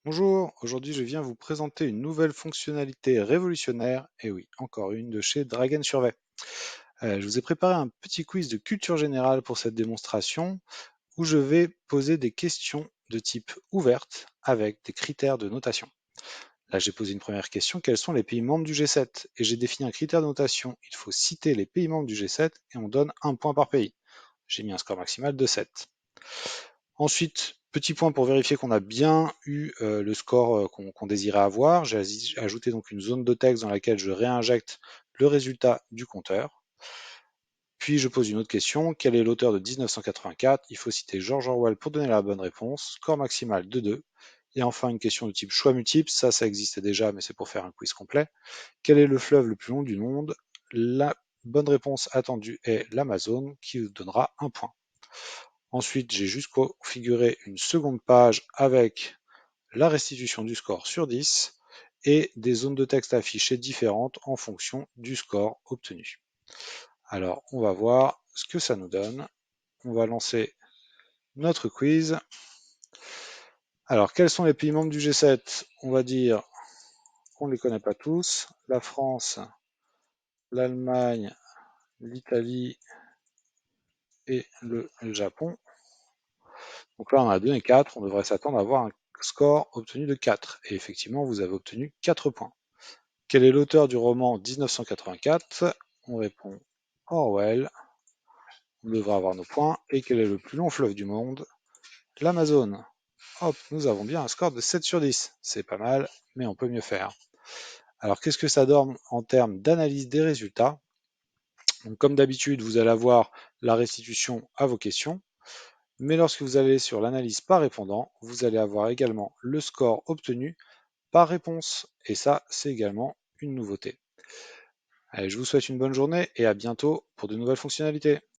Bonjour, aujourd'hui je viens vous présenter une nouvelle fonctionnalité révolutionnaire, et oui, encore une de chez Dragon Survey. Je vous ai préparé un petit quiz de culture générale pour cette démonstration, où je vais poser des questions de type ouverte avec des critères de notation. Là j'ai posé une première question, quels sont les pays membres du G7? Et j'ai défini un critère de notation, il faut citer les pays membres du G7 et on donne un point par pays. J'ai mis un score maximal de 7. Ensuite, petit point pour vérifier qu'on a bien eu le score qu'on désirait avoir. J'ai ajouté donc une zone de texte dans laquelle je réinjecte le résultat du compteur. Puis je pose une autre question. Quel est l'auteur de 1984? Il faut citer George Orwell pour donner la bonne réponse. Score maximal de 2. Et enfin une question de type choix multiple. Ça existait déjà, mais c'est pour faire un quiz complet. Quel est le fleuve le plus long du monde? La bonne réponse attendue est l'Amazone, qui vous donnera un point. Ensuite, j'ai juste configuré une seconde page avec la restitution du score sur 10 et des zones de texte affichées différentes en fonction du score obtenu. Alors, on va voir ce que ça nous donne. On va lancer notre quiz. Alors, quels sont les pays membres du G7? On va dire qu'on ne les connaît pas tous. La France, l'Allemagne, l'Italie et le Japon. Donc là, on a donné 4. On devrait s'attendre à avoir un score obtenu de 4. Et effectivement, vous avez obtenu 4 points. Quel est l'auteur du roman 1984? On répond Orwell. On devrait avoir nos points. Et quel est le plus long fleuve du monde? L'Amazone. Hop, nous avons bien un score de 7 sur 10. C'est pas mal, mais on peut mieux faire. Alors, qu'est-ce que ça donne en termes d'analyse des résultats? Donc, comme d'habitude, vous allez avoir la restitution à vos questions. Mais lorsque vous allez sur l'analyse par répondant, vous allez avoir également le score obtenu par réponse. Et ça, c'est également une nouveauté. Allez, je vous souhaite une bonne journée et à bientôt pour de nouvelles fonctionnalités.